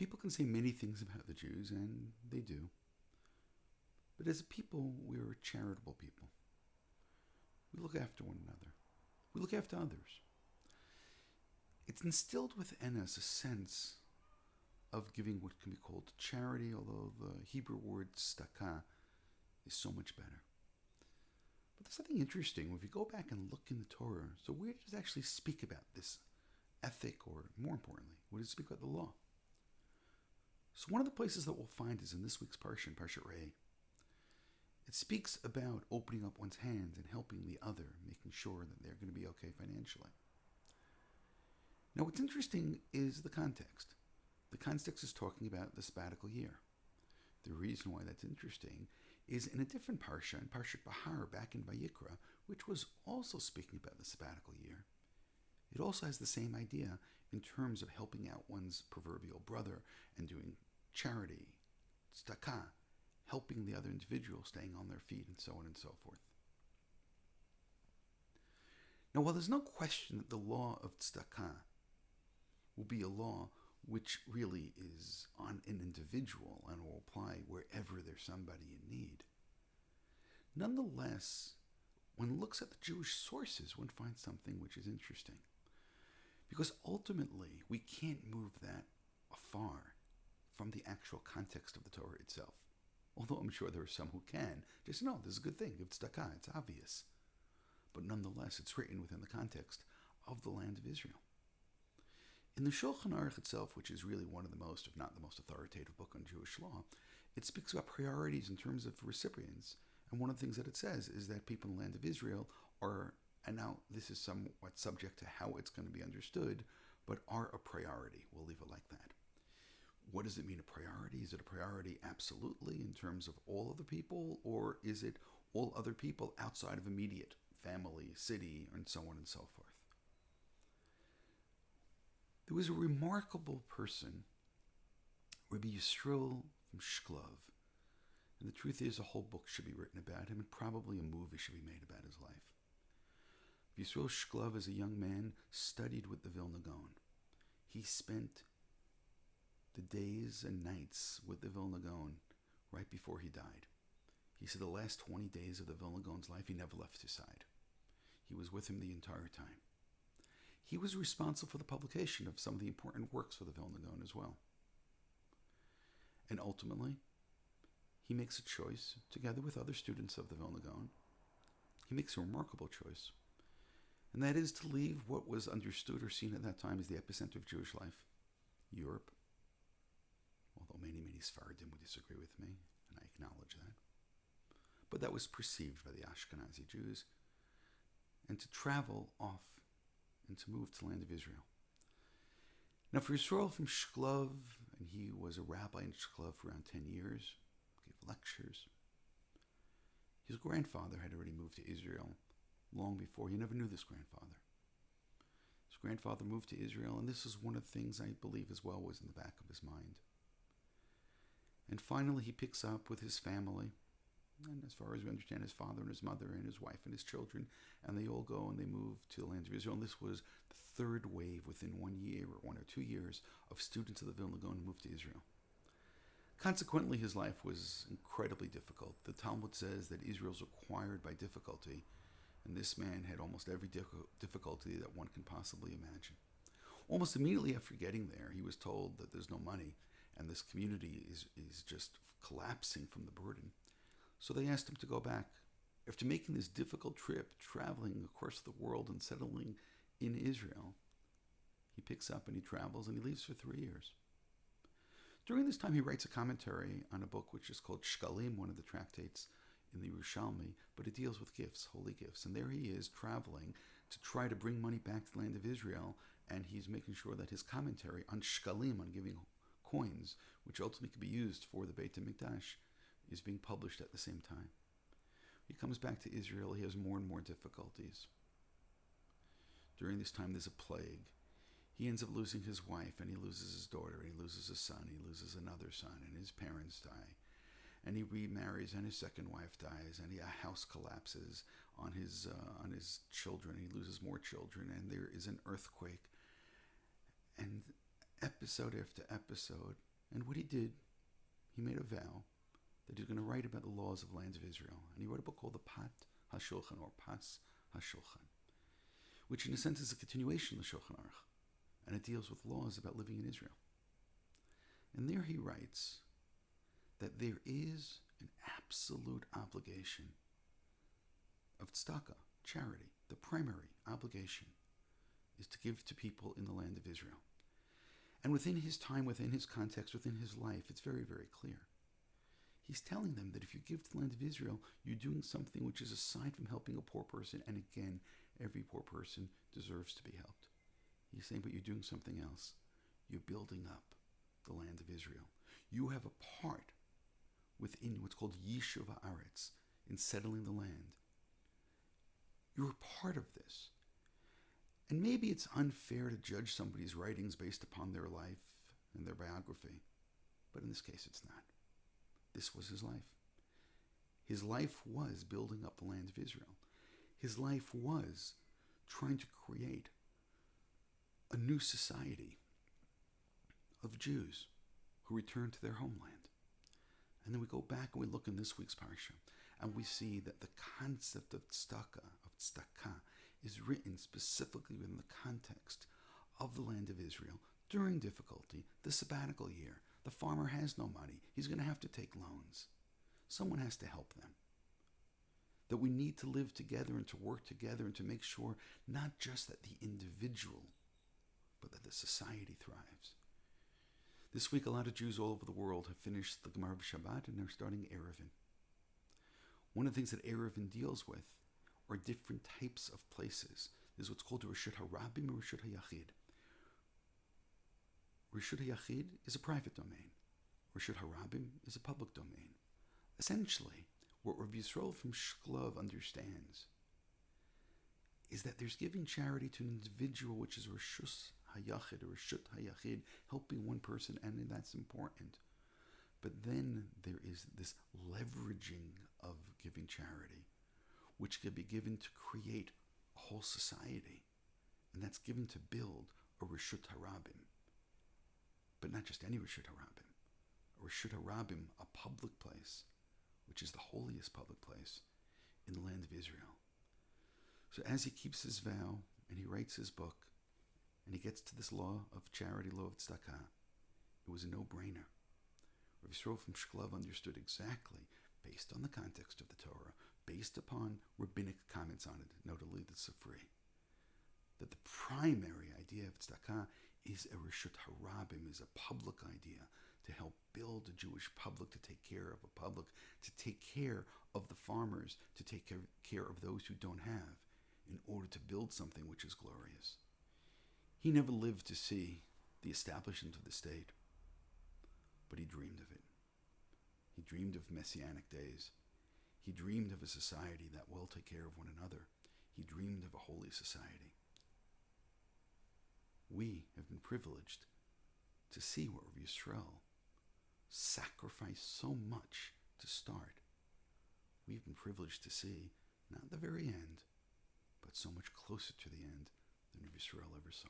People can say many things about the Jews, and they do. But as a people, we're a charitable people. We look after one another. We look after others. It's instilled within us a sense of giving what can be called charity, although the Hebrew word tzedaka is so much better. But there's something interesting. If you go back and look in the Torah, so where does it actually speak about this ethic, or more importantly, where does it speak about the law? So one of the places that we'll find is in this week's Parashat, Parashat Rabbi. It speaks about opening up one's hands and helping the other, making sure that they're going to be okay financially. Now what's interesting is the context. The context is talking about the sabbatical year. The reason why that's interesting is in a different parsha, in Parashat Bahar, back in Vayikra, which was also speaking about the sabbatical year. It also has the same idea in terms of helping out one's proverbial brother and doing charity, tzedaka, helping the other individual, staying on their feet, and so on and so forth. Now, while there's no question that the law of tzedaka will be a law which really is on an individual and will apply wherever there's somebody in need, nonetheless, one looks at the Jewish sources, one finds something which is interesting. Because ultimately, we can't move that afar from the actual context of the Torah itself. Although I'm sure there are some who can. Just know, this is a good thing. If it's tzedakah, it's obvious. But nonetheless, it's written within the context of the land of Israel. In the Shulchan Aruch itself, which is really one of the most, if not the most authoritative book on Jewish law, it speaks about priorities in terms of recipients. And one of the things that it says is that people in the land of Israel are, and now this is somewhat subject to how it's going to be understood, but are a priority. We'll leave it like that. What does it mean, a priority? Is it a priority absolutely in terms of all of the people, or is it all other people outside of immediate family, city, and so on and so forth? There was a remarkable person, Rabbi Yisrael from Shklov, and the truth is a whole book should be written about him, and probably a movie should be made about his life. Yisrael Shklov, as a young man, studied with the Vilna Gaon. He spent the days and nights with the Vilna Gaon right before he died. He said the last 20 days of the Vilna Gaon's life, he never left his side. He was with him the entire time. He was responsible for the publication of some of the important works for the Vilna Gaon as well. And ultimately, he makes a choice, together with other students of the Vilna Gaon. He makes a remarkable choice, and that is to leave what was understood or seen at that time as the epicenter of Jewish life, Europe. Although many Sephardim would disagree with me, and I acknowledge that. But that was perceived by the Ashkenazi Jews, and to travel off and to move to the land of Israel. Now for Yisrael from Shklov, and he was a rabbi in Shklov for around 10 years, gave lectures. His grandfather had already moved to Israel long before. He never knew this grandfather. His grandfather moved to Israel, and this is one of the things I believe as well was in the back of his mind. And finally he picks up with his family, and as far as we understand, his father and his mother and his wife and his children, and they all go and they move to the land of Israel. And this was the third wave within 1 year or 1 or 2 years of students of the Vilna Gaon who moved to Israel. Consequently, his life was incredibly difficult. The Talmud says that Israel's acquired by difficulty, and this man had almost every difficulty that one can possibly imagine. Almost immediately after getting there, he was told that there's no money, and this community is just collapsing from the burden. So they asked him to go back. After making this difficult trip, traveling across the world and settling in Israel, he picks up and he travels and he leaves for 3 years. During this time, he writes a commentary on a book which is called Shkalim, one of the tractates in the Yerushalmi, but it deals with gifts, holy gifts. And there he is traveling to try to bring money back to the land of Israel, and he's making sure that his commentary on Shkalim, on giving coins, which ultimately could be used for the Beit HaMikdash, is being published at the same time. He comes back to Israel. He has more and more difficulties. During this time, there's a plague. He ends up losing his wife, and he loses his daughter, and he loses his son, he loses another son, and his parents die. And he remarries, and his second wife dies, and a house collapses on his children. He loses more children, and there is an earthquake. And episode after episode, And what he did, he made a vow that he's going to write about the laws of the lands of Israel. And he wrote a book called the Pat HaShulchan, or Pas HaShulchan, which in a sense is a continuation of the Shulchan Aruch. And it deals with laws about living in Israel. And there he writes that there is an absolute obligation of tzedakah, charity. The primary obligation is to give to people in the land of Israel. And within his time, within his context, within his life, it's very, very clear. He's telling them that if you give to the land of Israel, you're doing something which is aside from helping a poor person, and again, every poor person deserves to be helped. He's saying, but you're doing something else. You're building up the land of Israel. You have a part within what's called Yishuv Haaretz, in settling the land. You're a part of this. And maybe it's unfair to judge somebody's writings based upon their life and their biography, but in this case it's not. This was his life. His life was building up the land of Israel. His life was trying to create a new society of Jews who returned to their homeland. And then we go back and we look in this week's Parsha, and we see that the concept of tzedakah, is written specifically within the context of the land of Israel during difficulty, the sabbatical year. The farmer has no money. He's going to have to take loans. Someone has to help them. That we need to live together and to work together and to make sure not just that the individual, but that the society thrives. This week, a lot of Jews all over the world have finished the Gemara of Shabbat and they're starting Eruvin. One of the things that Eruvin deals with are different types of places. There's what's called Reshut HaRabim and Reshut HaYachid. Reshut HaYachid is a private domain. Reshut HaRabim is a public domain. Essentially, what Rabbi Yisrael from Shklov understands is that there's giving charity to an individual, which is Reshut HaYachid or Reshut HaYachid, helping one person, and that's important. But then there is this leveraging of giving charity, which could be given to create a whole society. And that's given to build a Reshut HaRabim. But not just any Reshut HaRabim. A Reshut HaRabim, a public place, which is the holiest public place in the land of Israel. So as he keeps his vow, and he writes his book, and he gets to this law of charity, law of tzedakah, it was a no-brainer. Rabbi Yisrael from Shklov understood exactly, based on the context of the Torah, based upon rabbinic comments on it, notably the Sifri, that the primary idea of tzedakah is a Reshut HaRabim, is a public idea to help build a Jewish public, to take care of a public, to take care of the farmers, to take care of those who don't have, in order to build something which is glorious. He never lived to see the establishment of the state, but he dreamed of it. He dreamed of messianic days. He dreamed of a society that will take care of one another. He dreamed of a holy society. We have been privileged to see what Rabbi Yisrael sacrificed so much to start. We've been privileged to see, not the very end, but so much closer to the end than Rabbi Yisrael ever saw.